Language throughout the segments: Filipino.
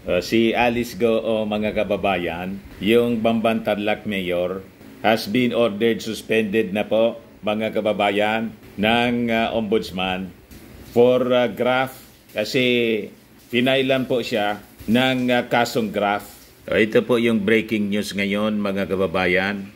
Si Alice Go, mga kababayan, yung Bamban Tarlac Mayor, has been ordered suspended na po, mga kababayan, ng Ombudsman for graft kasi pinailan po siya ng kasong graft. So, ito po yung breaking news ngayon, mga kababayan.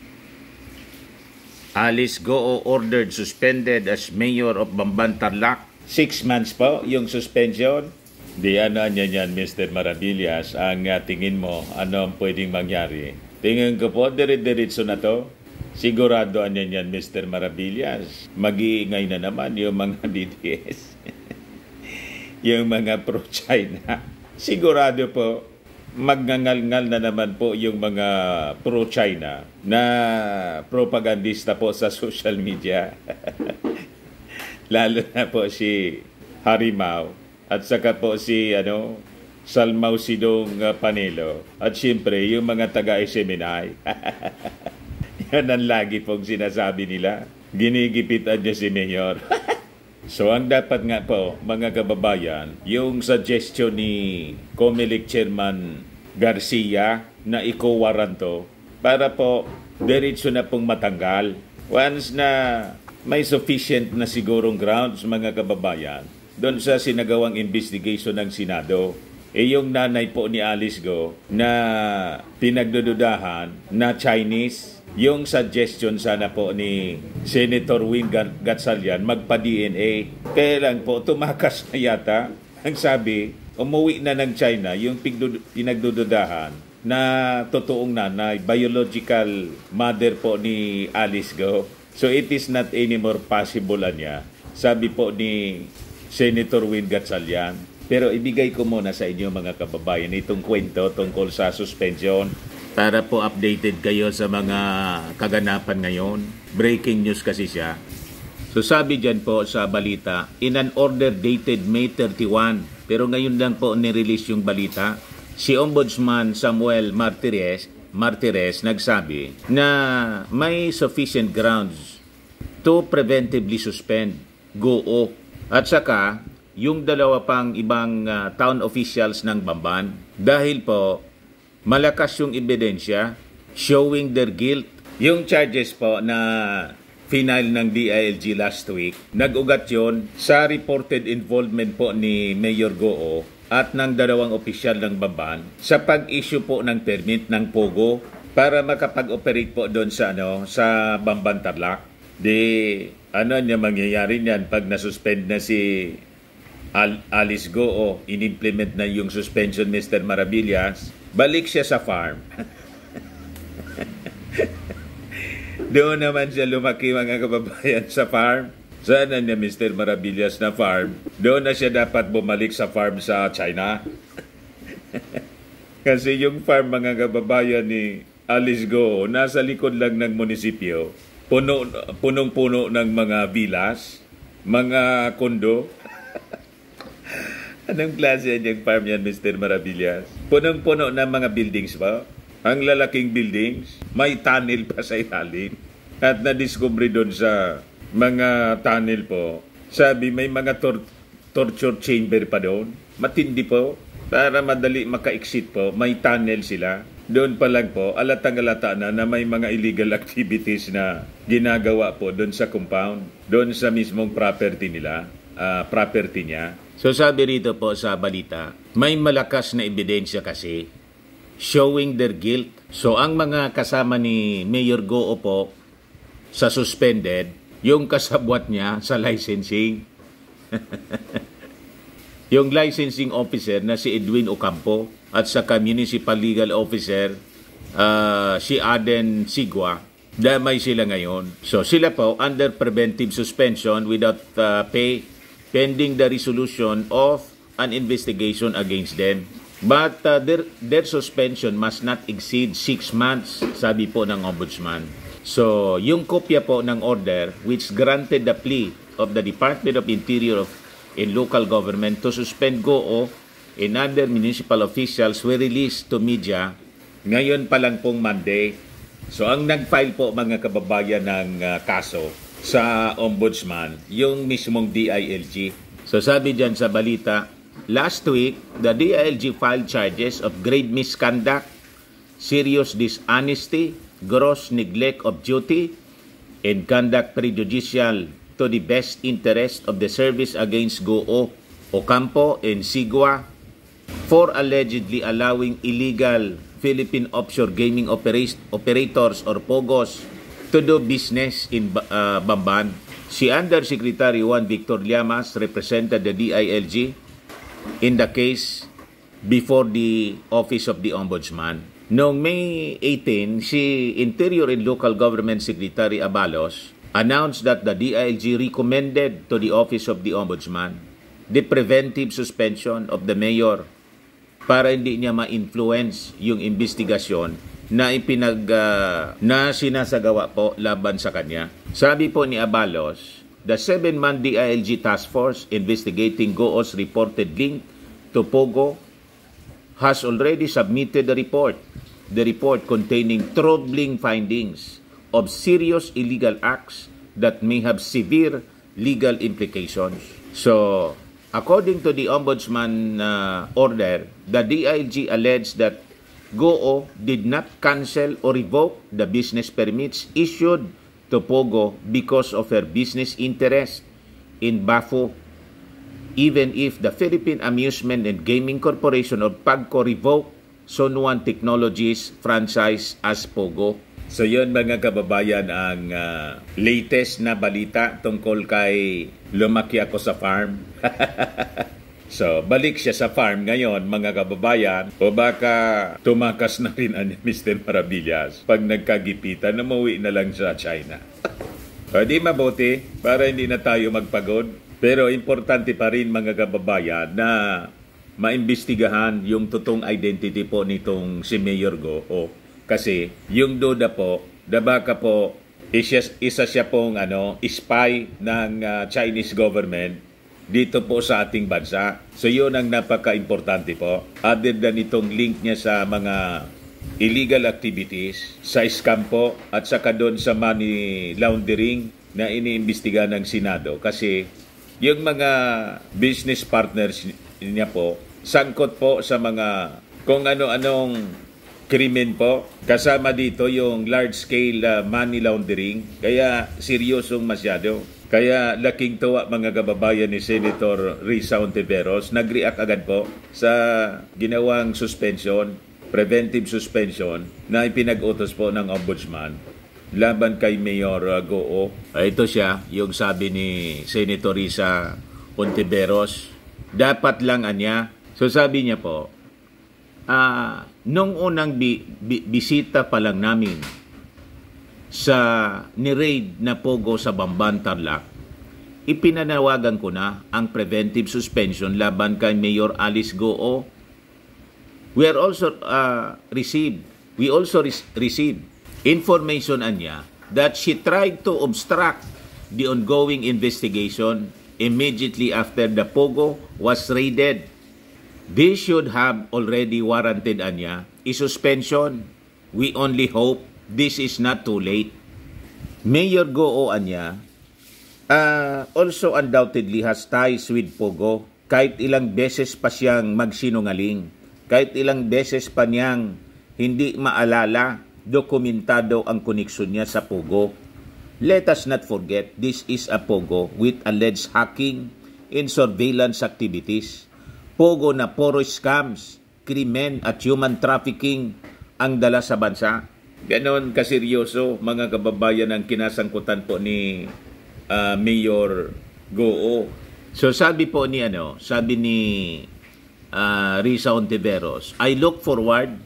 Alice Go ordered suspended as Mayor of Bamban Tarlac. 6 months po yung suspension. Di ano yan, Mr. Maravillas, ang tingin mo, ano ang pwedeng mangyari? Tingin ko po, diretso na to. Sigurado yan, Mr. Maravillas. Mag-iingay na naman yung mga DDS. Yung mga pro-China. Sigurado po, magngangal-ngal na naman po yung mga pro-China na propagandista po sa social media. Lalo na po si Harimau. At saka po si Salmao Sidong Panelo. At siyempre, yung mga taga-SMNI. Yan ang lagi pong sinasabi nila. Ginigipitan niya si Mayor. So, ang dapat nga po, mga kababayan, yung suggestion ni COMELEC Chairman Garcia na iko-waranto para po diretso na pong matanggal. Once na may sufficient na sigurong grounds, mga kababayan, doon sa sinagawang investigation ng Senado, yung nanay po ni Alice Go na pinagdududahan na Chinese, yung suggestion sana po ni Senator Win Gatchalian magpa-DNA. Kaya lang po, tumakas na yata. Ang sabi, umuwi na ng China yung pinagdududahan na totoong nanay, biological mother po ni Alice Go. So it is not anymore possible niya. Sabi po ni Senator Win Gatchalian. Pero ibigay ko muna sa inyo, mga kababayan, itong kwento tungkol sa suspension para po updated kayo sa mga kaganapan ngayon. Breaking news kasi siya. So sabi dyan po sa balita, in an order dated May 31, pero ngayon lang po nirelease yung balita, si Ombudsman Samuel Martires nagsabi na may sufficient grounds to preventively suspend Go. At saka, yung dalawa pang ibang town officials ng Bamban, dahil po malakas yung ebidensya showing their guilt. Yung charges po na final ng DILG last week, nag-ugat yon sa reported involvement po ni Mayor Go at ng dalawang opisyal ng Bamban sa pag-issue po ng permit ng POGO para makapag-operate po doon sa sa Bamban Tarlac. Ano niya mangyayari niyan pag nasuspend na si Alice Go in-implement na yung suspension, Mr. Maravillas, balik siya sa farm. Doon naman siya lumaki, mga kababayan, sa farm. Saan na niya, Mr. Maravillas, na farm? Doon na siya dapat bumalik sa farm sa China. Kasi yung farm, mga kababayan, ni Alice Go, nasa likod lang ng munisipyo. Punong-puno ng mga villas, mga kondo. Anong klase yung farm yan, Mr. Maravillas? Punong-puno ng mga buildings ba? Ang lalaking buildings, may tunnel pa sa ilalim. At na-discover doon sa mga tunnel po, sabi may mga torture chamber pa doon. Matindi po. Para madali maka-exit po, may tunnel sila. Doon pa lang po, alatang-alata na may mga illegal activities na ginagawa po doon sa compound, doon sa mismong property nila, property niya. So sabi rito po sa balita, may malakas na ebidensya kasi showing their guilt. So ang mga kasama ni Mayor Go po sa suspended, yung kasabwat niya sa licensing. Yung licensing officer na si Edwin Ocampo at saka municipal legal officer si Aden Sigua, damay sila ngayon. So sila po under preventive suspension without pay pending the resolution of an investigation against them. But their suspension must not exceed 6 months, sabi po ng Ombudsman. So yung kopya po ng order which granted the plea of the Department of Interior in local government to suspend Go and other municipal officials were released to media ngayon pa lang pong Monday. So ang nag-file po, mga kababayan, ng kaso sa Ombudsman, yung mismong DILG. So sabi dyan sa balita, last week, the DILG filed charges of grave misconduct, serious dishonesty, gross neglect of duty, and conduct prejudicial to the best interest of the service against Go Ocampo and Sigua for allegedly allowing illegal Philippine offshore gaming operators or POGOs to do business in Bamban. Si Undersecretary Juan Victor Llamas represented the DILG in the case before the Office of the Ombudsman. Noong May 18, si Interior and Local Government Secretary Abalos announced that the DILG recommended to the Office of the Ombudsman the preventive suspension of the mayor para hindi niya ma-influence yung investigasyon na na sinasagawa po laban sa kanya. Sabi po ni Abalos, the 7-man DILG task force investigating Go's reported link to Pogo has already submitted the report. The report containing troubling findings of serious illegal acts that may have severe legal implications. So, according to the Ombudsman order, the DILG alleged that Go did not cancel or revoke the business permits issued to Pogo because of her business interest in BAFO, even if the Philippine Amusement and Gaming Corporation or PAGCO revoked Son Juan Technologies franchise as Pogo. So yun mga kababayan ang latest na balita tungkol kay lumaki ako sa farm. So balik siya sa farm ngayon mga kababayan o baka tumakas na rin ang Mr. Maravillas pag nagkagipitan na umuwi na lang sa China. O di mabuti para hindi na tayo magpagod. Pero importante pa rin mga kababayan na maimbestigahan yung totoong identity po nitong si Mayor Go. Kasi yung duda po, baka po isa siya pong spy ng Chinese government dito po sa ating bansa. So yun ang napaka-importante po. Other than itong link niya sa mga illegal activities, sa scam po at saka doon sa money laundering na iniimbestiga ng Senado. Kasi yung mga business partners niya po, sangkot po sa mga kung ano-anong krimen po. Kasama dito yung large-scale money laundering. Kaya seryosong masyado. Kaya laking tuwa mga kababayan ni Senator Risa Hontiveros. Nag-react agad po sa ginawang suspension, preventive suspension na ipinag-utos po ng Ombudsman laban kay Mayor Go. Ito siya, yung sabi ni Senator Risa Hontiveros. Dapat lang anya. So sabi niya po, nung unang bisita pa lang namin sa ni-raid na Pogo sa Bamban, Tarlac, ipinanawagan ko na ang preventive suspension laban kay Mayor Alice Go. We also received information anya that she tried to obstruct the ongoing investigation immediately after the Pogo was raided. This should have already warranted anya i-suspension. We only hope this is not too late. Mayor Go anya also undoubtedly has ties with Pogo. Kahit ilang beses pa siyang magsinungaling, kahit ilang beses pa niyang hindi maalala, dokumentado ang koneksyon niya sa Pogo. Let us not forget, this is a Pogo with alleged hacking and surveillance activities. Pogo na puro scams, krimen at human trafficking ang dala sa bansa. Ganon kaseryoso mga kababayan ang kinasangkutan po ni Mayor Go. So sabi po ni Risa Hontiveros, I look forward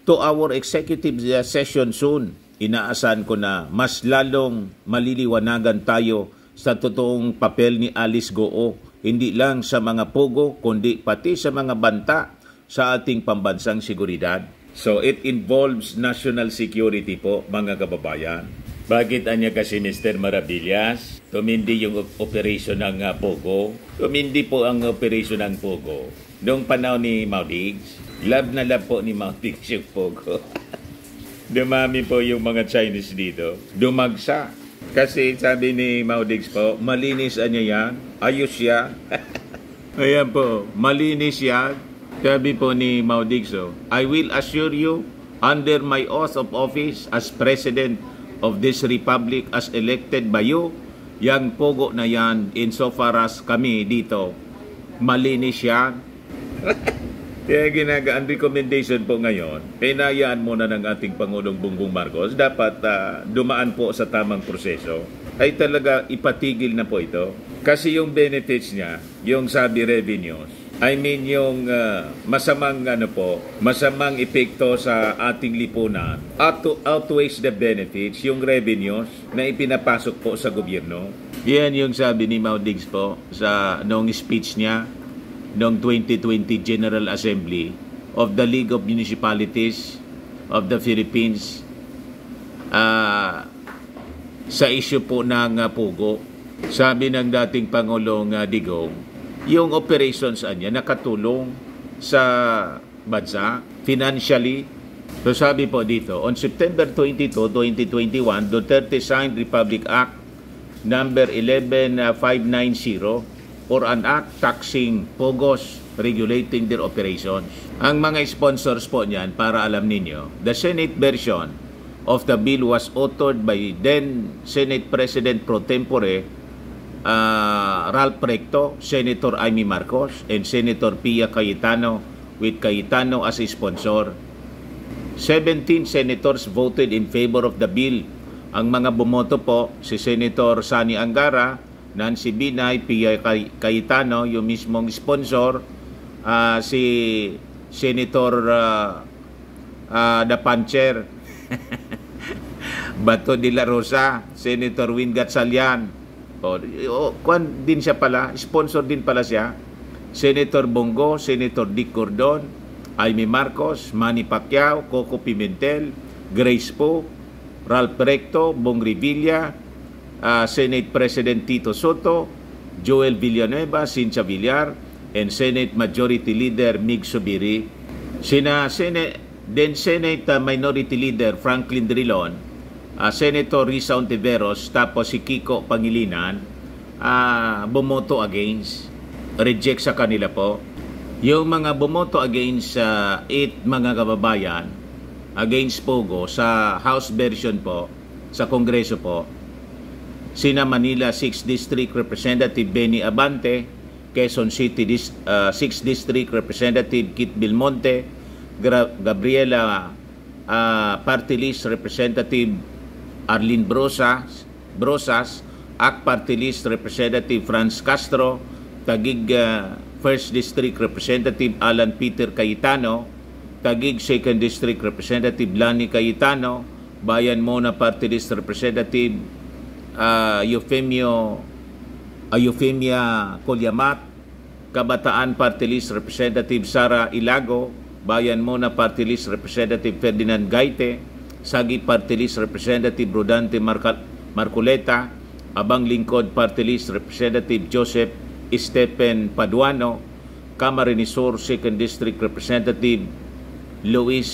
to our executive session soon. Inaasahan ko na mas lalong maliliwanagan tayo sa totoong papel ni Alice Go, hindi lang sa mga Pogo, kundi pati sa mga banta sa ating pambansang seguridad. So it involves national security po, mga kababayan. Bakit anya kasi Mr. Maravillas? Tumindi yung operation ng Pogo. Tumindi po ang operation ng Pogo. Noong panahon ni Maudigs, love na love po ni Maudigs yung Pogo. Dumami po yung mga Chinese dito. Dumagsa. Kasi sabi ni Maudigs po, malinis anya yan, ayos siya. Ayan po, malinis yan. Sabi po ni Maudixo, I will assure you, under my oath of office as President of this Republic as elected by you, yang pogo na yan insofar as kami dito, malinis yan. Kaya ang recommendation po ngayon, pinayaan muna ng ating Pangulong Bongbong Marcos, dapat dumaan po sa tamang proseso. Ay talaga ipatigil na po ito. Kasi yung benefits niya, yung sabi revenues, I mean yung masamang epekto sa ating lipunan outweighs the benefits, yung revenues na ipinapasok po sa gobyerno. Yan yung sabi ni Maudix po sa noong speech niya noong 2020 General Assembly of the League of Municipalities of the Philippines sa issue po ng Pugo. Sabi ng dating Pangulong Digong, yung operations niya nakatulong sa bansa financially. So sabi po dito, on September 22, 2021, Duterte signed Republic Act number 11590 or an act taxing POGOs regulating their operations. Ang mga sponsors po niyan, para alam ninyo, the Senate version of the bill was authored by then Senate President pro tempore Ralph Recto, Senator Amy Marcos, and Senator Pia Cayetano, with Cayetano as a sponsor. 17 senators voted in favor of the bill. Ang mga bumoto po, si Senator Sani Angara, Nancy Binay, Pia Cayetano, yung mismong sponsor, si Senator The Puncher, Bato de la Rosa, Senator Win Gatchalian, din siya pala, sponsor din pala siya, Senator Bongo, Senator Dick Gordon, Amy Marcos, Manny Pacquiao, Coco Pimentel, Grace Poe, Ralph Recto, Bong Revilla, Senate President Tito Soto, Joel Villanueva, Cynthia Villar, and Senate Majority Leader Mig Subiri. Senate Minority Leader Franklin Drilon, Senator Risa Ontiveros, tapos si Kiko Pangilinan, bumoto against, reject sa kanila po. Yung mga bumoto against 8 mga kababayan, against Pogo sa House version po, sa Kongreso po, sina Manila 6th District Representative Benny Abante, Quezon City 6th District Representative Kit Belmonte, Gabriela Party List Representative Arlene Brosas, ACT Party List Representative Franz Castro, Taguig 1st District Representative Alan Peter Cayetano, Taguig 2nd District Representative Lani Cayetano, Bayan Mona Party List Representative Eufemia Colyamat, Kabataan Party List Representative Sara Ilago, Bayan Mona Party List Representative Ferdinand Gaite, Sagi Party List Representative Rodante Marcoleta, Abang Lingkod Party List Representative Joseph Stephen Paduano, Camarines Sur 2nd District Representative Luis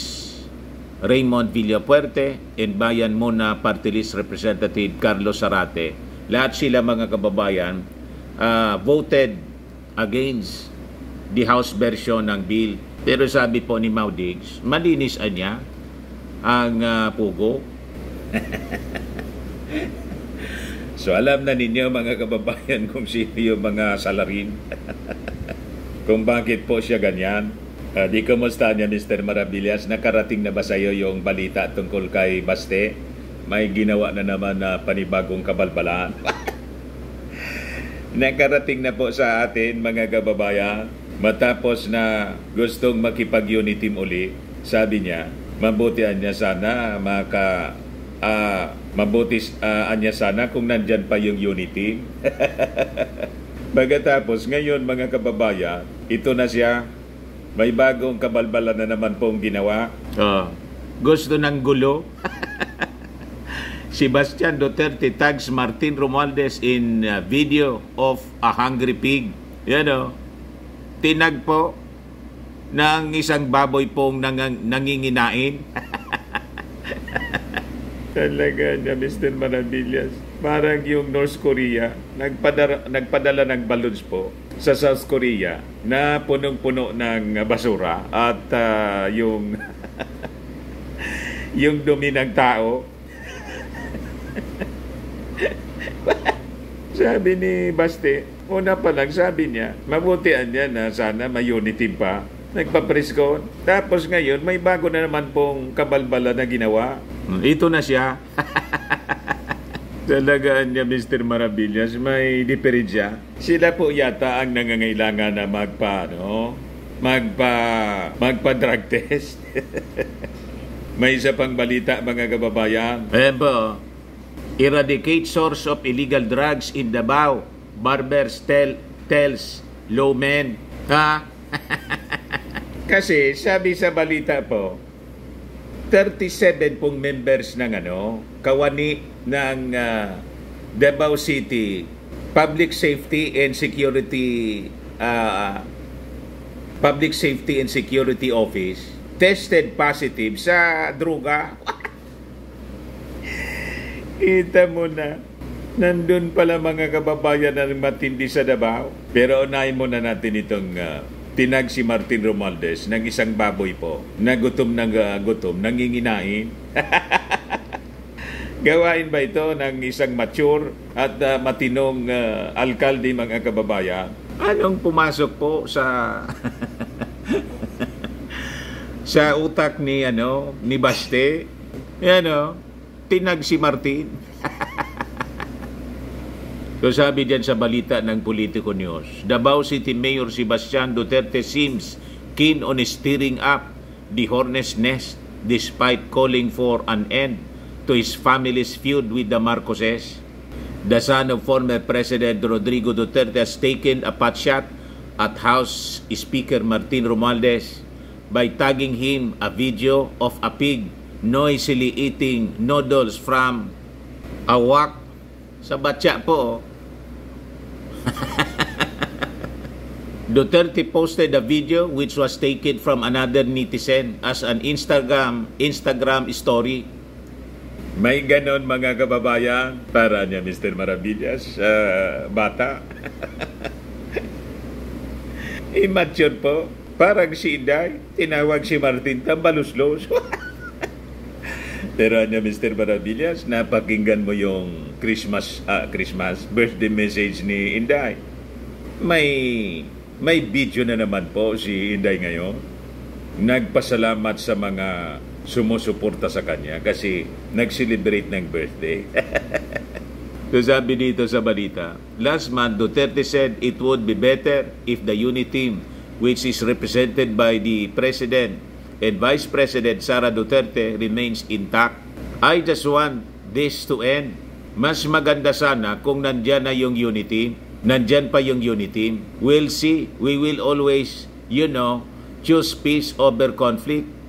Raymond Villapuerte, and Bayan Mona Party List Representative Carlos Zarate. Lahat sila mga kababayan voted against the House version ng bill. Pero sabi po ni Maudix, malinis niya ang Pugo. So alam na ninyo mga kababayan kung sino yung mga salarin. Kung bakit po siya ganyan. Di kumusta niya Mr. Maravillas? Nakarating na ba sa iyo yung balita tungkol kay Baste? May ginawa na naman na panibagong kabalbalan. Nakarating na po sa atin mga kababayan. Matapos na gustong makipag-unity uli, sabi niya, mabuti niya sana niya sana kung nandyan pa yung unity. Pagkatapos ngayon mga kababayan, ito na siya. May bagong kabalbalan na naman pong ginawa. Gusto ng gulo. Sebastian Duterte tags Martin Romualdez in video of a hungry pig. Yan tinag po ng isang baboy pong nanginginain. Talaga niya, Mr. Maravillas. Parang yung North Korea, nagpadala ng balloons po sa South Korea na punong-puno ng basura at yung yung dumi ng tao. Sabi ni Baste, una pa lang sabi niya, mabutian niya na sana may unity pa. Nagpapresko. Tapos ngayon, may bago na naman pong kabalbala na ginawa. Ito na siya. Talagaan niya, Mr. Maravillas, may diferensya. Sila po yata ang nangangailangan na magpa-drug test. May isa pang balita, mga kababayan. Ayan po. Eradicate source of illegal drugs in Davao. Barbers tells lawmen. Ha? Kasi sabi sa balita po, 37 pong members ng kawani ng Davao City Public Safety and Security Office tested positive sa droga. Kita mo na, nandun pala mga kababayan na matindi sa Davao. Pero unahin muna natin itong tinag si Martin Romualdez ng isang baboy po na gutom nanginginain. Gawain ba ito ng isang mature at matinong alkalde, mga kababayan? Anong pumasok po sa sa utak ni Baste? Tinag si Martin. So sabi diyan sa balita ng Politico News, Davao City Mayor Sebastian Duterte seems keen on stirring up the hornet's nest despite calling for an end to his family's feud with the Marcoses. The son of former President Rodrigo Duterte has taken a pot shot at House Speaker Martin Romualdez by tagging him a video of a pig noisily eating noodles from a wok sa batya po. Duterte posted a video which was taken from another netizen as an Instagram story. May ganon, mga kababayan, para niya Mr. Maravillas, bata. Immature po. Parang si Inday, tinawag si Martin tambaluslos. Pero Mr. Maravillas, napakinggan mo yung Christmas birthday message ni Inday. May video na naman po si Inday ngayon. Nagpasalamat sa mga sumusuporta sa kanya kasi nag-celebrate ng birthday. So sabi dito sa balita, last month Duterte said it would be better if the unit team, which is represented by the President and Vice President Sara Duterte, remains intact. I just want this to end. Mas maganda sana kung nandyan na yung unity, nandyan pa yung unity. We'll see. We will always, choose peace over conflict.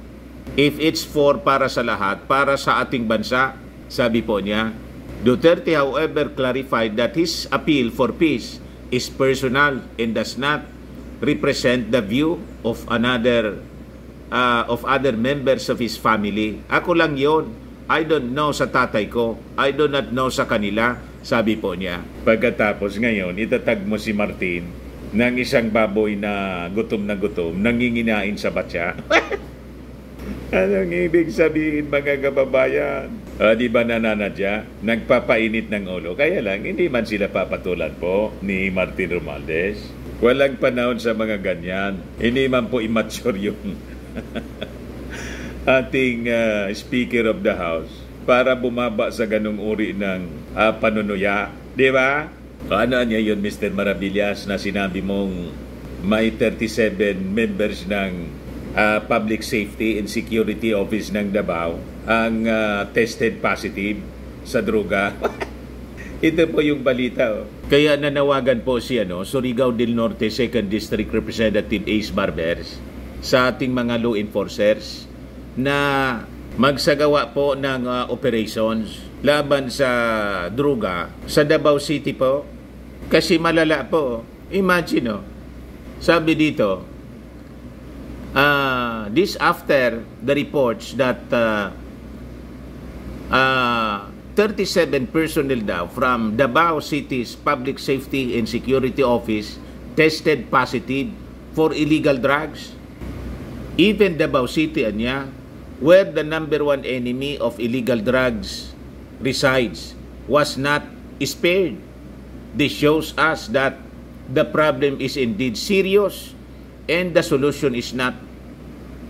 If it's para sa lahat, para sa ating bansa, sabi po niya. Duterte, however, clarified that his appeal for peace is personal and does not represent the view of other members of his family. Ako lang yon. I don't know sa tatay ko. I do not know sa kanila, sabi po niya. Pagkatapos ngayon, itatag mo si Martin ng isang baboy na gutom, nanginginain sa batya. Anong ibig sabihin, mga kababayan? Di ba nananadya? Nagpapainit ng ulo. Kaya lang, hindi man sila papatulan po ni Martin Romualdez. Walang panahon sa mga ganyan. Hindi man po immature yung ating Speaker of the House para bumaba sa ganung uri ng panunuya. Di ba? Ano niya yun, Mr. Maravillas, na sinabi mong may 37 members ng Public Safety and Security Office ng Davao ang tested positive sa droga. Ito po yung balita. Kaya nanawagan po si Surigao del Norte 2nd District Representative Ace Barbers sa ating mga law enforcers na magsagawa po ng operations laban sa droga sa Davao City po. Kasi malala po. Imagine, sabi dito, this after the reports that 37 personnel daw from Davao City's Public Safety and Security Office tested positive for illegal drugs. Even Davao City, anya, where the number one enemy of illegal drugs resides, was not spared. This shows us that the problem is indeed serious and the solution is not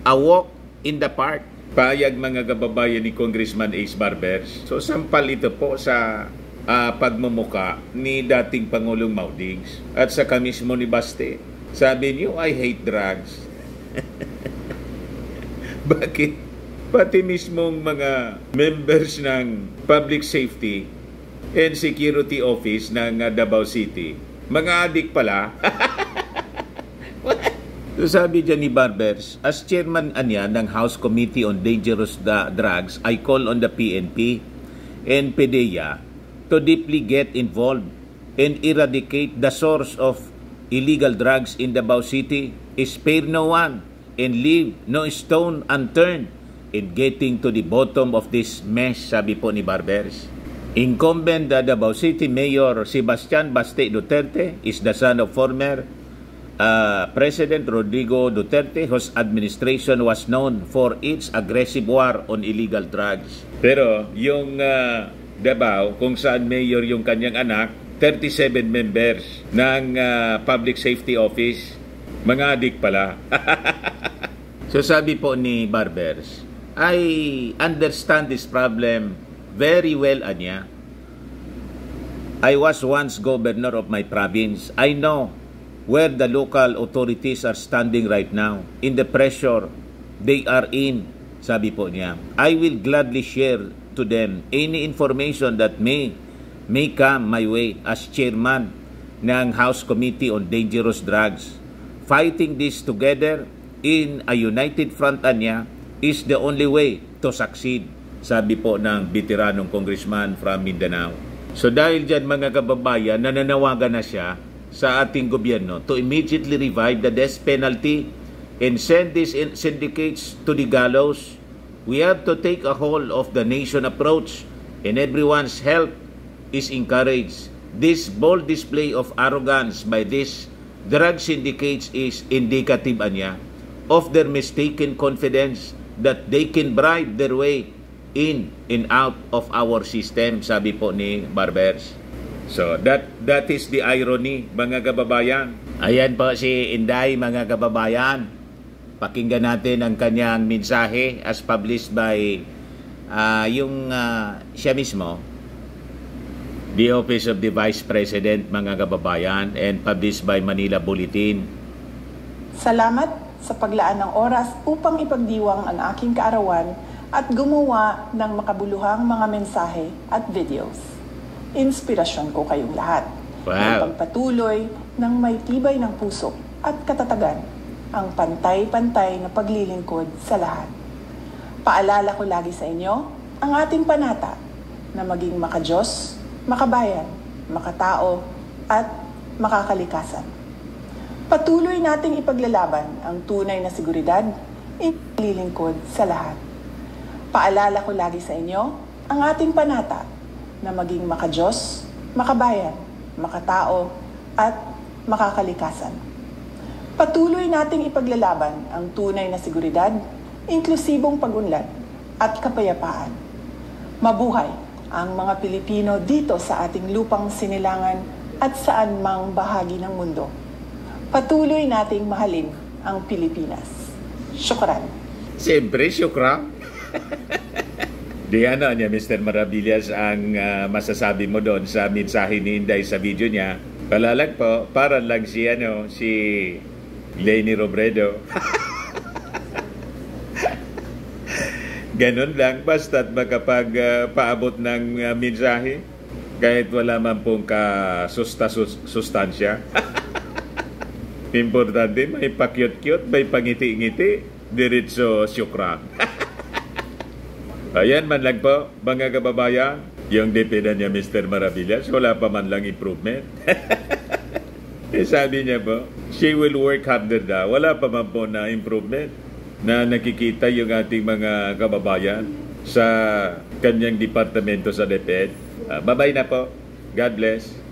a walk in the park. Payag mga kababayan ni Congressman Ace Barbers. So sampal ito po sa pagmumuka ni dating Pangulong Maudings at saka mismo ni Baste. Sabi niyo, I hate drugs. Bakit? Pati mismong mga members ng Public Safety and Security Office ng Davao City, mga adik pala. So sabi dyan ni Barbers, as chairman anya ng House Committee on Dangerous Drugs, I call on the PNP and PDEA to deeply get involved and eradicate the source of illegal drugs in Davao City, spare no one, and leave no stone unturned in getting to the bottom of this mess, sabi po ni Barbers. Incumbent Davao City Mayor Sebastian Baste Duterte is the son of former President Rodrigo Duterte, whose administration was known for its aggressive war on illegal drugs. Pero yung Davao, kung saan mayor yung kanyang anak, 37 members ng Public Safety Office, mga adik pala. So sabi po ni Barbers, I understand this problem very well, anya. I was once governor of my province. I know where the local authorities are standing right now in the pressure they are in, sabi po niya. I will gladly share to them any information that may come my way as chairman ng House Committee on Dangerous Drugs. Fighting this together in a united front, anya, is the only way to succeed, sabi po ng veteranong congressman from Mindanao. So dahil dyan mga kababayan, nananawagan na siya sa ating gobyerno to immediately revive the death penalty and send these syndicates to the gallows. We have to take a whole of the nation approach and everyone's help is encouraged. This bold display of arrogance by these drug syndicates is indicative, anya, of their mistaken confidence that they can bribe their way in and out of our system, sabi po ni Barbers. So that is the irony, mga kababayan. Ayan po si Inday, mga kababayan. Pakinggan natin ang kanyang mensahe as published by siya mismo, the Office of the Vice President, mga kababayan, and published by Manila Bulletin. Salamat sa paglaan ng oras upang ipagdiwang ang aking kaarawan at gumawa ng makabuluhang mga mensahe at videos. Inspirasyon ko kayong lahat. Wow. Pagpatuloy ng may tibay ng puso at katatagan ang pantay-pantay na paglilingkod sa lahat. Paalala ko lagi sa inyo ang ating panata na maging makadiyos, makabayan, makatao at makakalikasan. Patuloy nating ipaglalaban ang tunay na seguridad, ililingkod sa lahat. Paalala ko lagi sa inyo ang ating panata na maging makadiyos, makabayan, makatao at makakalikasan. Patuloy nating ipaglalaban ang tunay na seguridad, inklusibong pag-unlad at kapayapaan. Mabuhay ang mga Pilipino dito sa ating lupang sinilangan at saan mang bahagi ng mundo. Patuloy nating mahalin ang Pilipinas. Syukran. Siyempre, syukran. Di ano niya, Mr. Maravillas, ang masasabi mo doon sa mensahe ni Inday sa video niya. Palalag po, para lang si Leni Robredo. Ganun lang, basta't makapag-paabot ng mensahe, kahit wala man pong sustansya. Importante, may pakyut-kyut, may pangiti-ngiti, diretso syukran. Ayan man lang po, mga kababayan, yung dependa niya Mr. Maravillas, wala pa man lang improvement. Sabi niya po, she will work harder daw. Wala pa man po na improvement na nakikita yung ating mga kababayan sa kanyang departamento sa DepEd. Bye-bye na po. God bless.